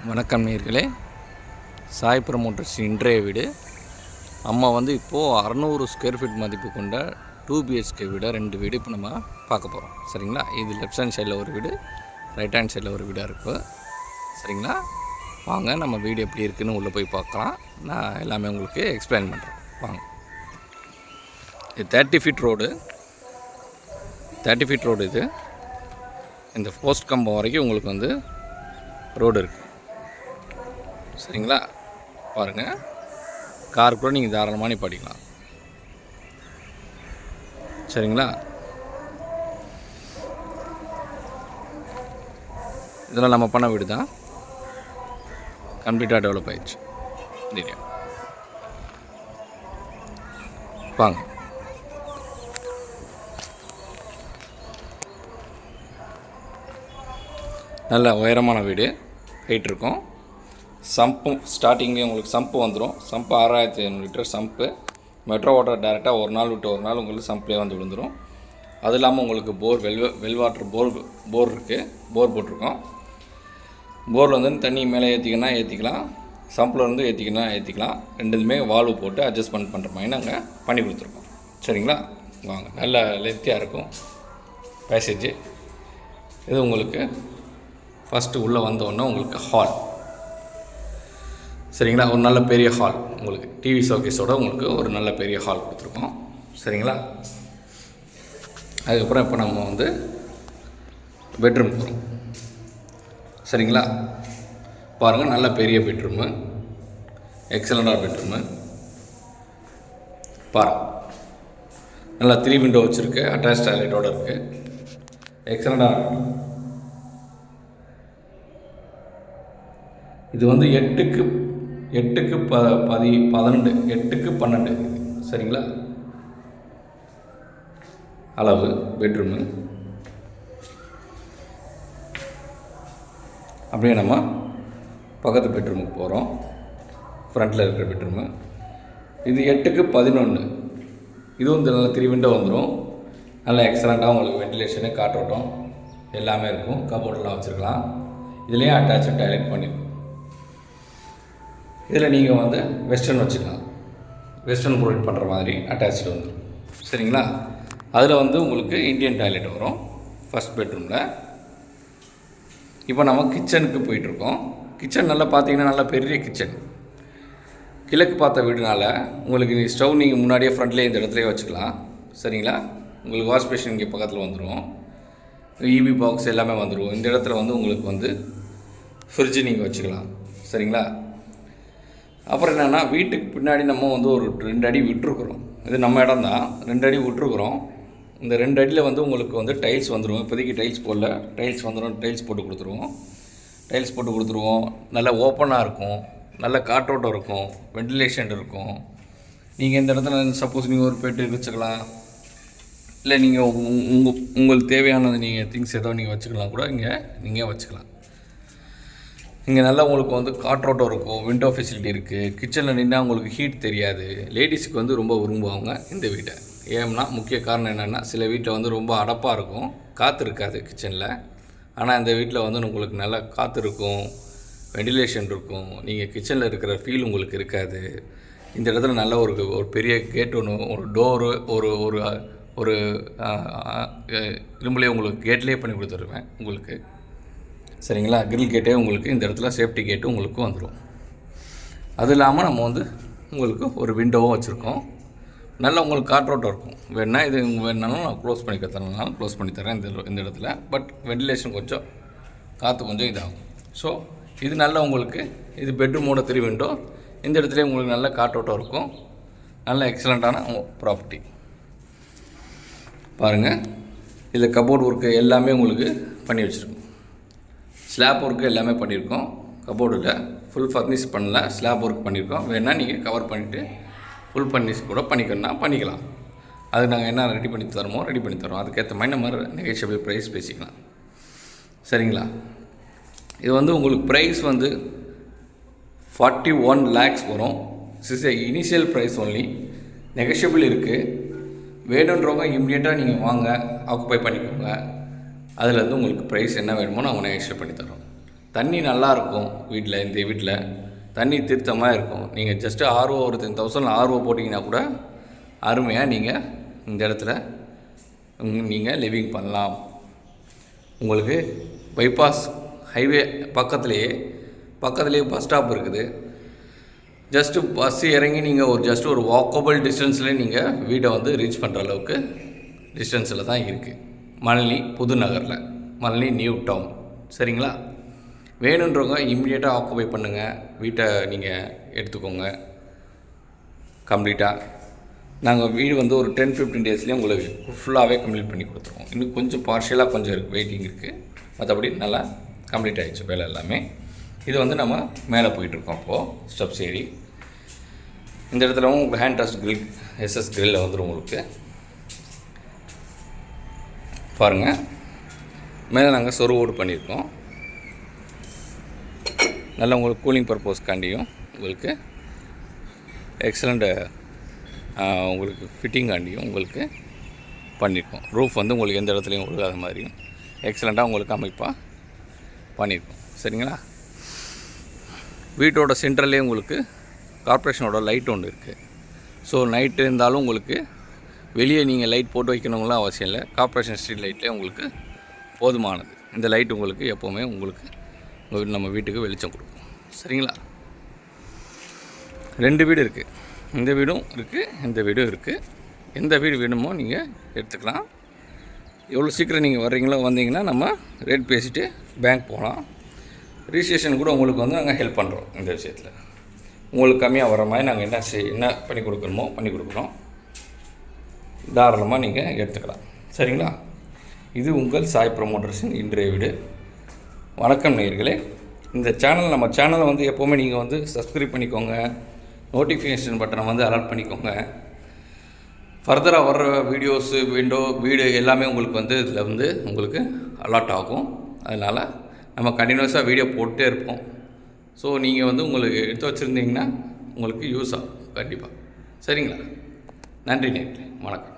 வணக்கம் நேயர்களே. சாய் ப்ரமோட்டர்ஸ் இன்றைய வீடு நம்ம இப்போது 600 ஸ்கொயர் ஃபீட் மதிப்பு கொண்ட 2 BHK வீடு 2 வீடு இப்போ நம்ம பார்க்க போகிறோம். சரிங்களா? இது லெஃப்ட் ஹேண்ட் சைடில் ஒரு வீடு, ரைட் ஹேண்ட் சைடில் ஒரு வீடாக இருக்குது. சரிங்களா? வாங்க நம்ம வீடு எப்படி இருக்குதுன்னு உள்ளே போய் பார்க்கலாம். நான் எல்லாமே உங்களுக்கு எக்ஸ்பிளைன் பண்ணுறேன். வாங்க. இது 30 ஃபீட் ரோடு. 30 feet road. இது இந்த போஸ்ட் கம்பம் வரைக்கும் உங்களுக்கு ரோடு இருக்குது. சரிங்களா? பாருங்கள், கார் கூட நீங்கள் தாராளமாக நிப்பாட்டிக்கலாம். சரிங்களா? இதெல்லாம் நம்ம பண்ண வீடு தான், கம்ப்ளீட்டாக டெவலப் ஆயிடுச்சு. இல்லையா? வாங்க. நல்ல உயரமான வீடு, ஹைட் இருக்கும். சம்பும் ஸ்டார்டிங்கே உங்களுக்கு சம்பு வந்துடும். சம்பு 6500 லிட்டர் சம்பு. மெட்ரோ வாட்டர் டேரெக்டாக ஒரு நாள் விட்டு ஒரு நாள் உங்களுக்கு சம்ப்லேயே விழுந்துடும். அது இல்லாமல் உங்களுக்கு போர் வெல் வாட்டர் போர் இருக்குது. போர் போட்டிருக்கோம். போரில் தண்ணி மேலே ஏற்றிக்கலாம், சம்பில் ஏற்றிக்கலாம். ரெண்டுமே வால்வு போட்டு அட்ஜஸ்ட்மெண்ட் பண்ணுற மாதிரி நாங்கள் பண்ணி கொடுத்துருக்கோம். சரிங்களா? வாங்க. நல்ல லென்த்தியாக இருக்கும் பேசேஜ். இது உங்களுக்கு ஃபஸ்ட்டு உள்ளே வந்தோடனே உங்களுக்கு ஹால். சரிங்களா? ஒரு நல்ல பெரிய ஹால், உங்களுக்கு டிவி ஷோகேஸோடு உங்களுக்கு ஒரு நல்ல பெரிய ஹால் கொடுத்துருக்கோம். சரிங்களா? அதுக்கப்புறம் இப்போ நம்ம பெட்ரூம் போகிறோம். சரிங்களா? பாருங்கள், நல்ல பெரிய பெட்ரூமு, எக்ஸலண்டான பெட்ரூமு. பாருங்கள், நல்லா 3 விண்டோ வச்சுருக்கு, அட்டாச் டாய்லெட்டோடு இருக்குது. எக்ஸலண்டான இது 8க்கு 12 8க்கு 12. சரிங்களா? அளவு பெட்ரூமு. அப்படியே நம்ம பக்கத்து பெட்ரூமுக்கு போகிறோம். ஃப்ரண்ட்டில் இருக்கிற பெட்ரூமு இது 8க்கு 11. இதுவும் நல்ல 3 விண்டோ வந்துடும். நல்ல எக்ஸலண்ட்டாக உங்களுக்கு வென்டிலேஷனு, காற்றோட்டம் எல்லாமே இருக்கும். கபோர்டெலாம் வச்சுருக்கலாம். இதுலேயும் அட்டாச்சு டாய்லெட் பண்ணியிருக்கோம். இதில் நீங்கள் வெஸ்டர்ன் வச்சுக்கலாம். வெஸ்டர்ன் ப்ரொவைட் பண்ணுற மாதிரி அட்டாச்சு வந்துடும். சரிங்களா? அதில் உங்களுக்கு இந்தியன் டாய்லெட் வரும் ஃபஸ்ட் பெட்ரூமில். இப்போ நம்ம கிச்சனுக்கு போயிட்டுருக்கோம். கிச்சன் நல்லா பார்த்தீங்கன்னா நல்ல பெரிய கிச்சன். கிழக்கு பார்த்த வீடுனால உங்களுக்கு ஸ்டவ் நீங்கள் முன்னாடியே ஃப்ரண்ட்லேயே இந்த இடத்துலையே வச்சுக்கலாம். சரிங்களா? உங்களுக்கு வாஷ் பேஷன் இங்கே பக்கத்தில் வந்துடும். இபி பாக்ஸ் எல்லாமே வந்துடும். இந்த இடத்துல உங்களுக்கு ஃப்ரிட்ஜு நீங்கள் வச்சுக்கலாம். சரிங்களா? அப்புறம் என்னென்னா, வீட்டுக்கு பின்னாடி நம்ம ஒரு 2 அடி விட்டுருக்குறோம். இது நம்ம இடம் தான், 2 அடி விட்டுருக்குறோம். இந்த 2 அடியில் உங்களுக்கு டைல்ஸ் வந்துடும். இப்போதைக்கு டைல்ஸ் போடல, டைல்ஸ் வந்துடும். டைல்ஸ் போட்டு கொடுத்துருவோம். நல்லா ஓப்பனாக இருக்கும், நல்ல காற்றோட்டம் இருக்கும், வென்டிலேஷன் இருக்கும். நீங்கள் இந்த இடத்துல சப்போஸ் நீங்கள் ஒரு பெட்டு வச்சுக்கலாம், இல்லை நீங்கள் உங்களுக்கு தேவையானது நீங்கள் திங்ஸ் ஏதோ நீங்கள் வச்சுக்கலாம் கூட நீங்கள் வச்சுக்கலாம். இங்கே நல்லா உங்களுக்கு காற்றோட்டம் இருக்கும், விண்டோ ஃபெசிலிட்டி இருக்குது. கிச்சனில் நின்னா உங்களுக்கு ஹீட் தெரியாது. லேடிஸுக்கு ரொம்ப விரும்புவாங்க இந்த வீட்டை. ஏன்னா முக்கிய காரணம் என்னென்னா, சில வீட்டில் ரொம்ப அடப்பாக இருக்கும், காற்று இருக்காது கிச்சனில். ஆனால் இந்த வீட்டில் உங்களுக்கு நல்லா காற்று இருக்கும், வெண்டிலேஷன் இருக்கும். நீங்கள் கிச்சனில் இருக்கிற ஃபீல் உங்களுக்கு இருக்காது. இந்த இடத்துல நல்ல ஒரு பெரிய கேட் ஒன்று, ஒரு டோரு, ஒரு ஒரு ஒரு இரும்புலேயே உங்களுக்கு கேட்லேயே பண்ணி கொடுத்துருவேன் உங்களுக்கு. சரிங்களா? கிரில் கேட்டே உங்களுக்கு இந்த இடத்துல சேஃப்டி கேட்டு உங்களுக்கு வந்துடும். அது இல்லாமல் நம்ம உங்களுக்கு ஒரு விண்டோவும் வச்சுருக்கோம். நல்லா உங்களுக்கு காற்றோட்டம் இருக்கும். இது வேணாலும் நான் க்ளோஸ் பண்ணி தரனாலும் க்ளோஸ் பண்ணி தரேன் இந்த இடத்துல. பட் வென்டிலேஷன் கொஞ்சம் காற்று கொஞ்சம் இதாகும். ஸோ இது நல்லா உங்களுக்கு, இது பெட்ரூமோட 3 விண்டோ. இந்த இடத்துல உங்களுக்கு நல்ல காற்றோட்டம் இருக்கும். நல்ல எக்ஸலண்ட்டான ப்ராப்பர்ட்டி. பாருங்கள், இதில் கபோர்டு ஒர்க்கு எல்லாமே உங்களுக்கு பண்ணி வச்சுருக்கோம். ஸ்லாப் ஒர்க்கு எல்லாமே பண்ணியிருக்கோம். கபோர்டில் ஃபுல் ஃபர்னிஷ் பண்ணல, ஸ்லாப் ஒர்க் பண்ணியிருக்கோம். வேணால் நீங்கள் கவர் பண்ணிவிட்டு ஃபுல் ஃபர்னிஷ் கூட பண்ணிக்கலாம். அது நாங்கள் என்ன ரெடி பண்ணி தரோம். அதுக்கேற்ற மாதிரி நம்ம நெகோஷியபிள் ப்ரைஸ் பேசிக்கலாம். சரிங்களா? இது உங்களுக்கு ப்ரைஸ் 41 lakhs வரும். Initial price only. நெகோஷியபிள் இருக்குது. வேணுன்றவங்க இம்மிடியேட்டாக நீங்கள் வாங்க, ஆக்குப்பை பண்ணிக்கோங்க. அதில் உங்களுக்கு ப்ரைஸ் என்ன வேணுமோ நாங்கள் நெகோஷியேட் பண்ணி தரோம். தண்ணி நல்லாயிருக்கும் வீட்டில். இந்த வீட்டில் தண்ணி திருத்தமாக இருக்கும். நீங்கள் ஜஸ்ட்டு ஆர்ஓ ஒரு 10,000 ஆர்ஓ போட்டிங்கன்னா கூட அருமையாக நீங்கள் இந்த இடத்துல நீங்கள் லிவிங் பண்ணலாம். உங்களுக்கு பைபாஸ் ஹைவே பக்கத்துலேயே பஸ் ஸ்டாப் இருக்குது. ஜஸ்ட்டு பஸ்ஸு இறங்கி நீங்கள் ஒரு வாக்கபிள் டிஸ்டன்ஸ்லேயே நீங்கள் வீட்டை வந்து ரீச் பண்ணுற அளவுக்கு டிஸ்டன்ஸில் தான் இருக்குது. மணலி புதுநகரில், மணலி நியூ டவுன். சரிங்களா? வேணுன்றவங்க இம்மிடியேட்டாக ஆக்குபை பண்ணுங்கள். வீட்டை நீங்கள் எடுத்துக்கோங்க கம்ப்ளீட்டாக. நாங்கள் வீடு வந்து ஒரு 10-15 டேஸ்லேயே உங்களுக்கு ஃபுல்லாகவே கம்ப்ளீட் பண்ணி கொடுத்துருவோம். இன்னும் கொஞ்சம் பார்ஷியலாக கொஞ்சம் வெயிட்டிங் இருக்குது. மற்றபடி நல்லா கம்ப்ளீட் ஆகிடுச்சு வேலை எல்லாமே. இது வந்து நம்ம மேலே போயிட்டுருக்கோம். அப்போது ஸ்டெப்ஸ் ஏறி இந்த இடத்துல உங்களுக்கு ஹேண்ட் டஸ்ட் கிரில் எஸ்எஸ் கிரில்லில் வந்துடும். உங்களுக்கு பாருங்கள், மேலே நாங்கள் சொருவோடு பண்ணியிருக்கோம். நல்லா உங்களுக்கு கூலிங் பர்பஸ்க்காண்டியும் உங்களுக்கு எக்ஸலண்ட் உங்களுக்கு ஃபிட்டிங்காண்டியும் உங்களுக்கு பண்ணியிருக்கோம். ரூஃப் வந்து உங்களுக்கு எந்த இடத்துலையும் ஒழுகாத மாதிரியும் எக்ஸலண்ட்டாக உங்களுக்கு அமைப்பாக பண்ணியிருக்கோம். சரிங்களா? வீட்டோட சென்ட்ரல்லே உங்களுக்கு கார்ப்பரேஷனோட லைட் ஒன்று இருக்குது. ஸோ நைட்டு இருந்தாலும் உங்களுக்கு வெளியே நீங்கள் லைட் போட்டு வைக்கணுங்களாம் அவசியம் இல்லை. கார்ப்பரேஷன் ஸ்ட்ரீட் லைட்லேயே உங்களுக்கு போதுமானது. இந்த லைட் உங்களுக்கு எப்போவுமே உங்களுக்கு நம்ம வீட்டுக்கு வெளிச்சம் கொடுக்கும். சரிங்களா? 2 வீடு இருக்குது. இந்த வீடும் இருக்குது, இந்த வீடும் இருக்குது. எந்த வீடு வேணுமோ நீங்கள் எடுத்துக்கலாம். எவ்வளோ சீக்கிரம் நீங்கள் வந்தீங்கன்னா நம்ம ரேட் பேசிவிட்டு பேங்க் போகலாம். ரிஜிஸ்ட்ரேஷன் கூட உங்களுக்கு வந்து நாங்கள் ஹெல்ப் பண்ணுறோம். இந்த விஷயத்தில் உங்களுக்கு கம்மியாக வர மாதிரி நாங்கள் என்ன பண்ணி கொடுக்கணுமோ பண்ணி கொடுக்குறோம். தாராளமாக நீங்கள் எடுத்துக்கலாம். சரிங்களா? இது உங்கள் சாய் ப்ரமோட்டர்ஸின் இன்றைய வீடு. வணக்கம் நேயர்களே. இந்த நம்ம சேனலை வந்து எப்போவுமே நீங்கள் வந்து சப்ஸ்கிரைப் பண்ணிக்கோங்க. நோட்டிஃபிகேஷன் பட்டனை வந்து அலர்ட் பண்ணிக்கோங்க. ஃபர்தராக வர்ற வீடியோஸு வீடு எல்லாமே உங்களுக்கு வந்து இதில் வந்து உங்களுக்கு அலாட் ஆகும். அதனால் நம்ம கண்டினியூஸாக வீடியோ போட்டே இருப்போம். ஸோ நீங்கள் வந்து உங்களுக்கு எடுத்து வச்சுருந்தீங்கன்னா உங்களுக்கு யூஸ் ஆகும் கண்டிப்பாக. சரிங்களா? நன்றி நேயர்களே. வணக்கம்.